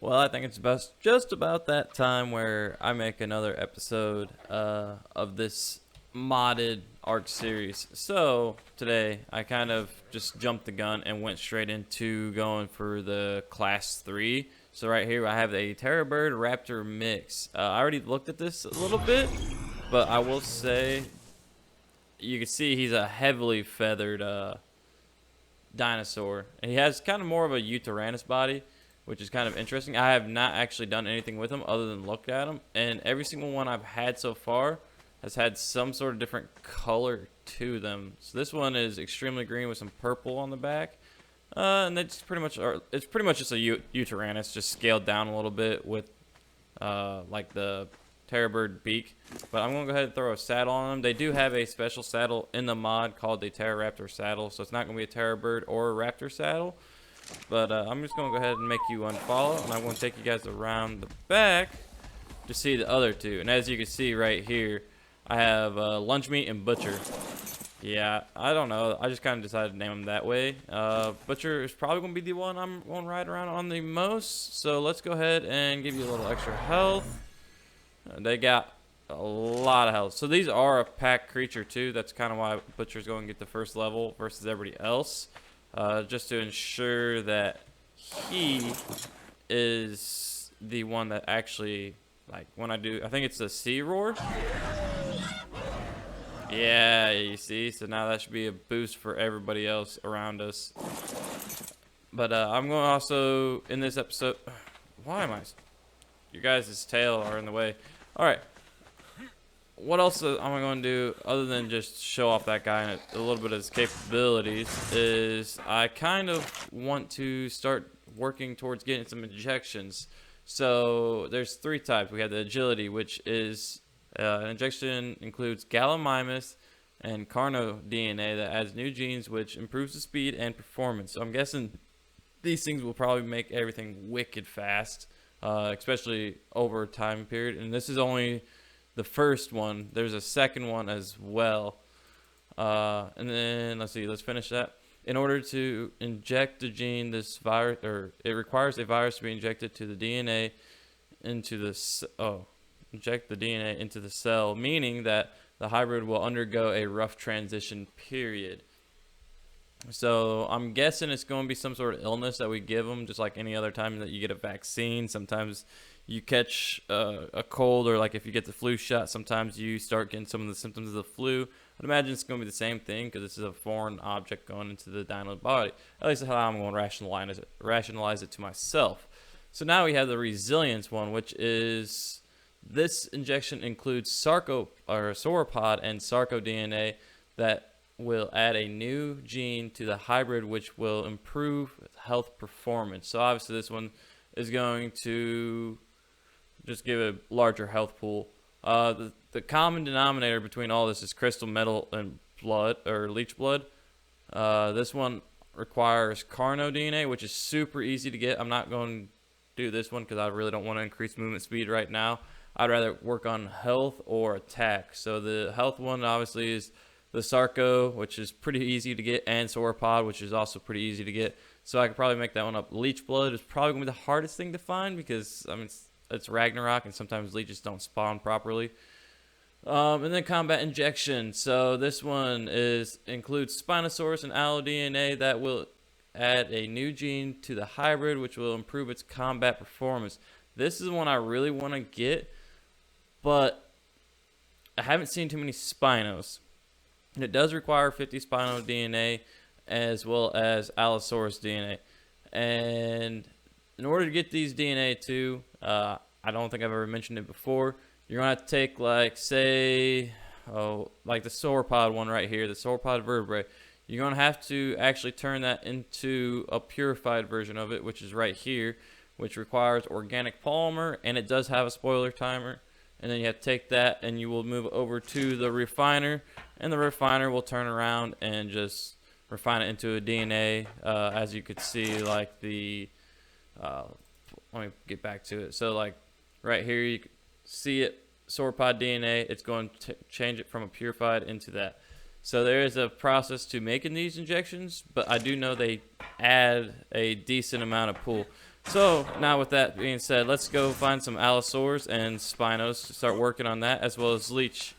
Well, I think it's just about that time where I make another episode of this modded Arc series. So today I kind of just jumped the gun and went straight into going for the class 3. So right here I have a Terror-Raptor mix. I already looked at this a little bit, but I will say you can see he's a heavily feathered dinosaur. And he has kind of more of a Uteranus body, which is kind of interesting. I have not actually done anything with him other than looked at him, and every single one I've had so far has had some sort of different color to them. So this one is extremely green with some purple on the back, and it's pretty much just a Uteranus, just scaled down a little bit with like the Terrorbird beak. But I'm gonna go ahead and throw a saddle on them. They do have a special saddle in the mod called the Terror-Raptor saddle, so it's not gonna be a Terrorbird or a Raptor saddle. But I'm just going to go ahead and make you unfollow, and I'm going to take you guys around the back to see the other two. And as you can see right here, I have Lunch Meat and Butcher. Yeah, I don't know. I just kind of decided to name them that way. Butcher is probably going to be the one I'm going to ride around on the most. So let's go ahead and give you a little extra health. They got a lot of health. So these are a pack creature too. That's kind of why Butcher's going to get the first level versus everybody else. Just to ensure that he is the one that actually, like, when I think it's a sea roar. Yeah, you see, so now that should be a boost for everybody else around us. But I'm going to also, in this episode, why am I, you guys' tail are in the way. All right. What else am I going to do other than just show off that guy and a little bit of his capabilities is I kind of want to start working towards getting some injections. So there's 3 types. We have the agility, which is an injection includes Gallimimus and Carno DNA that adds new genes, which improves the speed and performance. So I'm guessing these things will probably make everything wicked fast, especially over a time period. And this is only the first one. There's a second one as well. And then let's finish that. In order to inject the gene, this virus, or it requires a virus to be injected to the DNA into the inject the DNA into the cell, meaning that the hybrid will undergo a rough transition period. So I'm guessing it's going to be some sort of illness that we give them, just like any other time that you get a vaccine. Sometimes you catch a cold, or like if you get the flu shot, sometimes you start getting some of the symptoms of the flu. I'd imagine it's going to be the same thing because this is a foreign object going into the dino body. At least that's how I'm going to rationalize it to myself. So now we have the resilience one, which is this injection includes sauropod and sarcodNA that will add a new gene to the hybrid, which will improve health performance. So obviously this one is going to just give a larger health pool. The common denominator between all this is crystal metal and blood, or leech blood. This one requires Carno DNA, which is super easy to get. I'm not going to do this one because I really don't want to increase movement speed right now. I'd rather work on health or attack. So the health one obviously is the Sarco, which is pretty easy to get, and Sauropod, which is also pretty easy to get. So I could probably make that one up. Leech blood is probably going to be the hardest thing to find because, I mean, it's Ragnarok, and sometimes leeches don't spawn properly. And then combat injection. So this one includes Spinosaurus and AlloDNA that will add a new gene to the hybrid, which will improve its combat performance. This is one I really want to get, but I haven't seen too many Spinos. And it does require 50 Spino DNA as well as Allosaurus DNA. And in order to get these DNA too, I don't think I've ever mentioned it before, you're going to have to take, like, say, like the sauropod one right here, the sauropod vertebrae. You're going to have to actually turn that into a purified version of it, which is right here, which requires organic polymer, and it does have a spoiler timer. And then you have to take that and you will move over to the refiner, and the refiner will turn around and just refine it into a DNA. As you could see, like the, let me get back to it. So like right here, you can see it, sauropod DNA, it's going to change it from a purified into that. So there is a process to making these injections, but I do know they add a decent amount of pool. So now with that being said, let's go find some allosaurs and spinos to start working on that, as well as leech.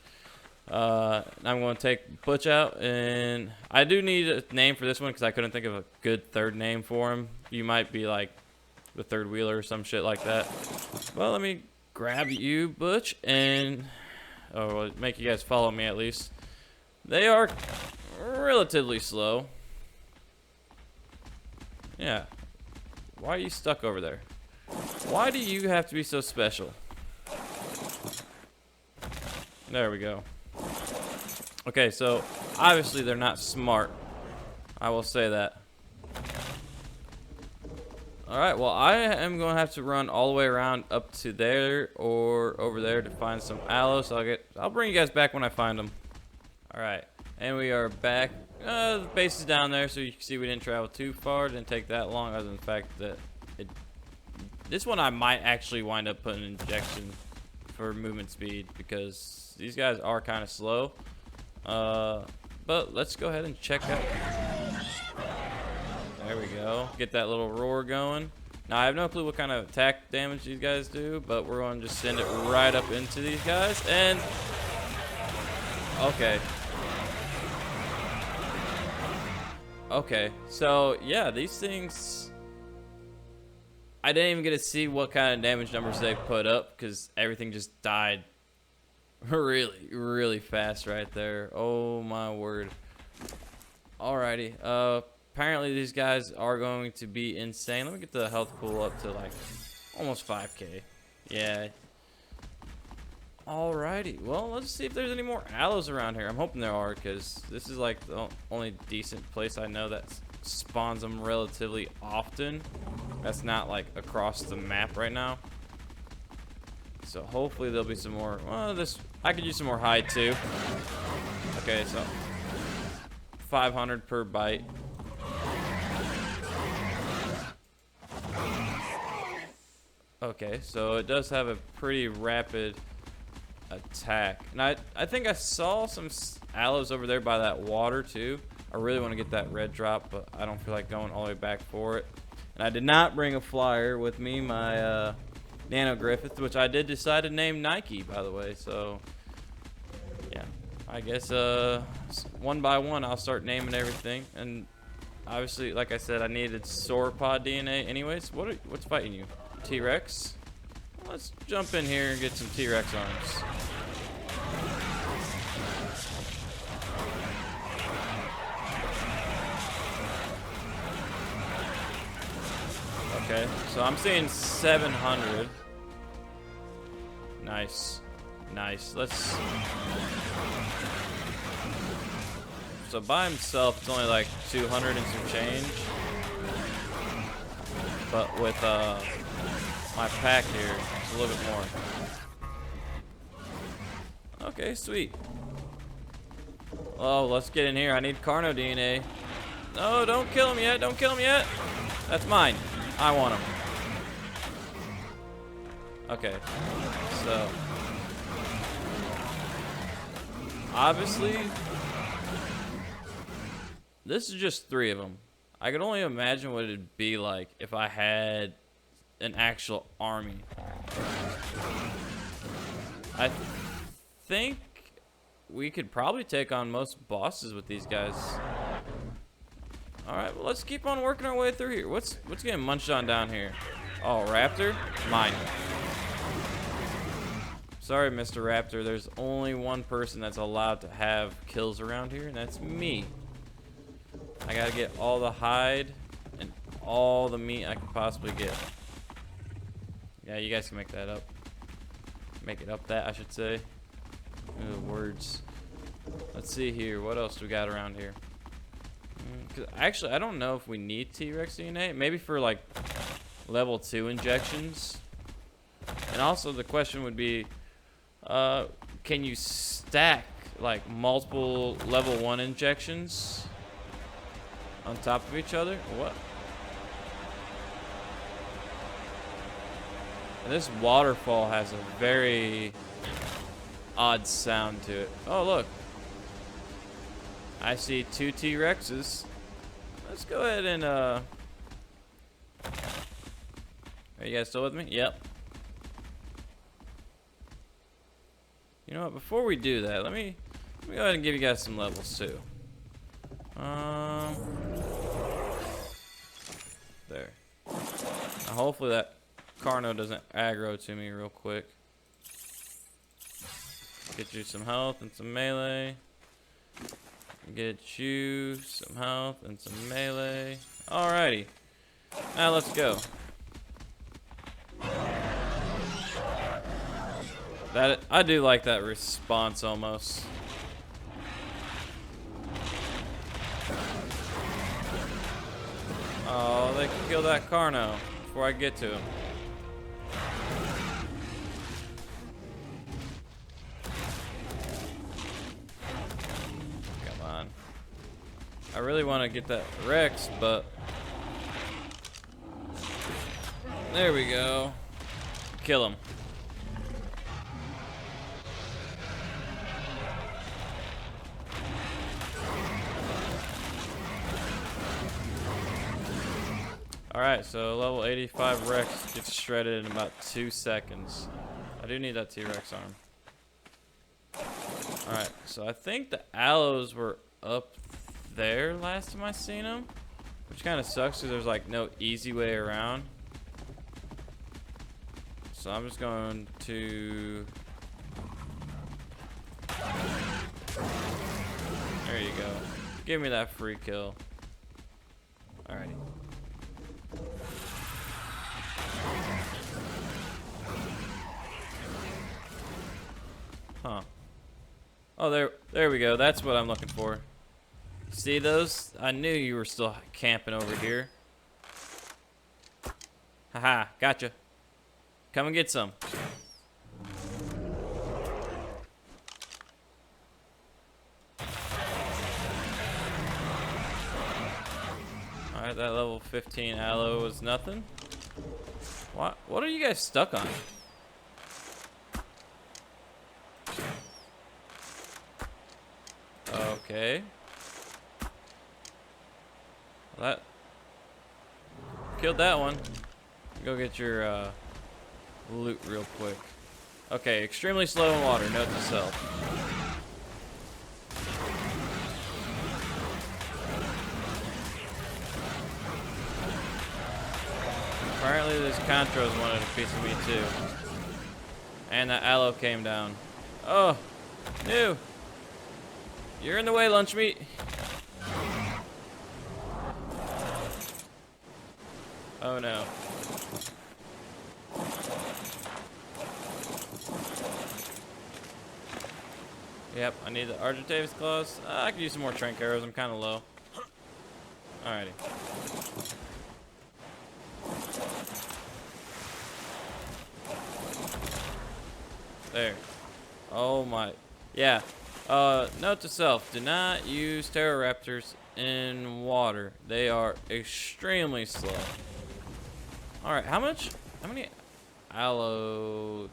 I'm going to take Butch out, and I do need a name for this one because I couldn't think of a good third name for him. You might be like the third wheeler or some shit like that. Well, let me grab you, Butch, and well, make you guys follow me at least. They are relatively slow. Yeah. Why are you stuck over there? Why do you have to be so special? There we go. Okay, so obviously they're not smart. I will say that. Alright, well, I am going to have to run all the way around up to there or over there to find some aloes. So I'll bring you guys back when I find them. Alright, and we are back. The base is down there, so you can see we didn't travel too far. Didn't take that long, other than the fact that this one I might actually wind up putting an injection for movement speed because these guys are kind of slow. But let's go ahead and check out. There we go. Get that little roar going. Now, I have no clue what kind of attack damage these guys do, but we're going to just send it right up into these guys. And okay. Okay, so yeah, these things, I didn't even get to see what kind of damage numbers they put up because everything just died really, really fast right there. Oh my word. Alrighty, apparently these guys are going to be insane. Let me get the health pool up to like almost 5k. Yeah. Alrighty, well, let's see if there's any more aloes around here. I'm hoping there are, because this is like the only decent place I know that spawns them relatively often. That's not like across the map right now. So hopefully there'll be some more. Well, I could use some more hide too. Okay, so 500 per bite. Okay, so it does have a pretty rapid attack. And I think I saw some aloes over there by that water too. I really want to get that red drop, but I don't feel like going all the way back for it. And I did not bring a flyer with me, my Nano Griffith, which I did decide to name Nike, by the way. So yeah, I guess one by one I'll start naming everything. And obviously, like I said, I needed sauropod DNA anyways. What's fighting you? T-Rex? Let's jump in here and get some T-Rex arms. Okay, so I'm seeing 700. Nice. Nice. Let's... So by himself, it's only like 200 and some change. But with my pack here, it's a little bit more. Okay, sweet. Oh, let's get in here. I need Carno DNA. No, don't kill him yet. Don't kill him yet. That's mine. I want him. Okay. So, obviously, this is just 3 of them. I could only imagine what it'd be like if I had an actual army. I think we could probably take on most bosses with these guys. Alright, well, let's keep on working our way through here. What's getting munched on down here? Oh, Raptor? Mine. Sorry, Mr. Raptor. There's only one person that's allowed to have kills around here, and that's me. I gotta get all the hide and all the meat I can possibly get. Yeah, you guys can make that up. Make it up that, I should say. Words. Let's see here. What else do we got around here? Actually, I don't know if we need T-Rex DNA. Maybe for like level 2 injections. And also the question would be, can you stack like multiple level 1 injections on top of each other? What? And this waterfall has a very odd sound to it. Oh, look. I see 2 T-Rexes. Let's go ahead and Are you guys still with me? Yep. You know what? Before we do that, let me go ahead and give you guys some levels too. There. Now hopefully that Carno doesn't aggro to me real quick. Get you some health and some melee. Get you some health and some melee. Alrighty. Now let's go. I do like that response almost. Oh, they can kill that Carno before I get to him. Come on. I really want to get that Rex, but there we go. Kill him. Alright, so level 85 Rex gets shredded in about 2 seconds. I do need that T-Rex arm. Alright, so I think the aloes were up there last time I seen them. Which kind of sucks because there's like no easy way around. So I'm just going to... There you go. Give me that free kill. Alrighty. Huh. Oh, there we go. That's what I'm looking for. See those? I knew you were still camping over here. Haha, gotcha. Come and get some. Alright, that level 15 aloe was nothing. What are you guys stuck on? Okay. Well, that killed that one. Go get your loot real quick. Okay, extremely slow in water, note to self. Apparently this Contras wanted a piece of me too. And that aloe came down. Oh, no. You're in the way, lunch meat. Oh no. Yep, I need the Argentavis claws. I could use some more trank arrows. I'm kind of low. Alrighty. There. Oh my. Yeah. Note to self, do not use Terror-Raptors in water. They are extremely slow. Alright, how many aloes?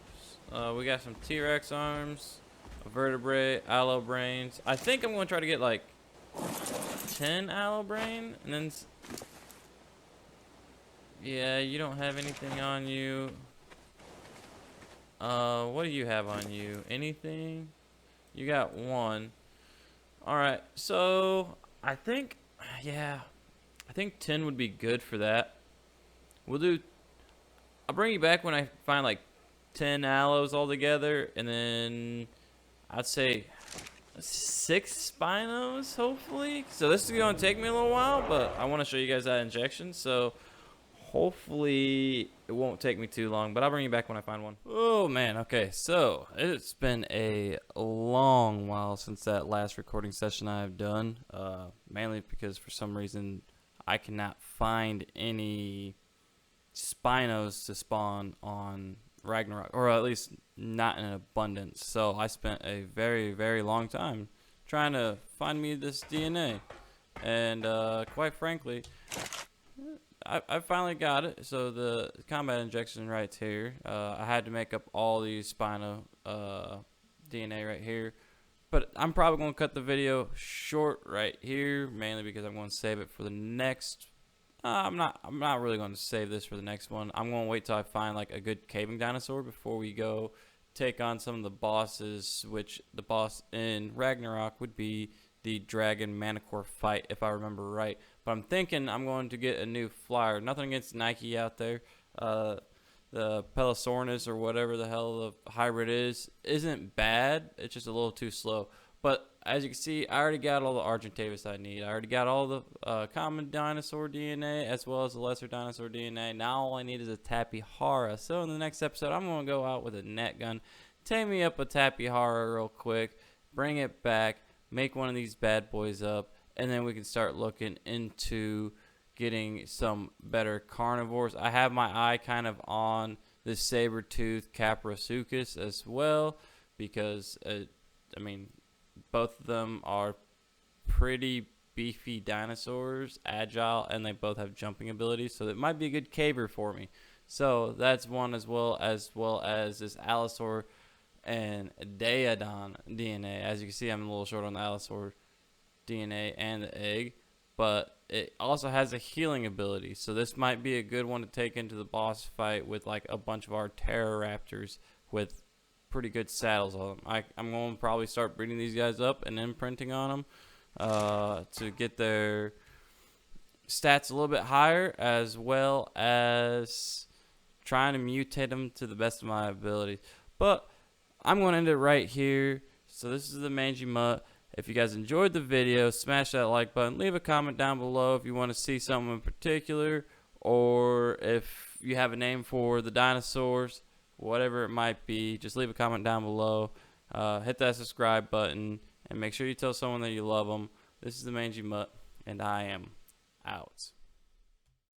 We got some T-Rex arms, a vertebrae, aloe brains. I think I'm going to try to get like 10 aloe brain, and then... Yeah, you don't have anything on you. What do you have on you? Anything? You got one. Alright, so I think, yeah, I think 10 would be good for that. I'll bring you back when I find like 10 aloes all together, and then I'd say 6 spinos, hopefully. So this is going to take me a little while, but I want to show you guys that injection, so hopefully it won't take me too long, but I'll bring you back when I find one. Oh man, okay, so it's been a long while since that last recording session I've done, mainly because for some reason I cannot find any spinos to spawn on Ragnarok, or at least not in abundance. So I spent a very, very long time trying to find me this DNA, and quite frankly, I finally got it. So the combat injection right here, I had to make up all these Spino DNA right here, but I'm probably going to cut the video short right here, mainly because I'm going to save it for the next I'm not really going to save this for the next one. I'm going to wait till I find like a good caving dinosaur before we go take on some of the bosses, which the boss in Ragnarok would be the dragon Manticore fight, if I remember right. But I'm thinking I'm going to get a new flyer. Nothing against Nike out there. The Pelosaurus or whatever the hell the hybrid isn't bad. It's just a little too slow. But as you can see, I already got all the Argentavis I need. I already got all the common dinosaur DNA as well as the lesser dinosaur DNA. Now all I need is a Tapihara. So in the next episode, I'm going to go out with a net gun, tame me up a Tapihara real quick, bring it back, make one of these bad boys up, and then we can start looking into getting some better carnivores. I have my eye kind of on the saber-toothed Caprosuchus as well because, I mean, both of them are pretty beefy dinosaurs, agile, and they both have jumping abilities, so it might be a good caver for me. So that's one as well as this Allosaur and Daeodon DNA. As you can see, I'm a little short on the Allosaur DNA and the egg, but it also has a healing ability, so this might be a good one to take into the boss fight with like a bunch of our Terror-Raptors with pretty good saddles on them. I'm going to probably start breeding these guys up and imprinting on them to get their stats a little bit higher, as well as trying to mutate them to the best of my ability. But I'm going to end it right here. So this is the Mangy Mutt. If you guys enjoyed the video, smash that like button. Leave a comment down below if you want to see something in particular, or if you have a name for the dinosaurs, whatever it might be. Just leave a comment down below. Hit that subscribe button, and make sure you tell someone that you love them. This is the Mangy Mutt, and I am out.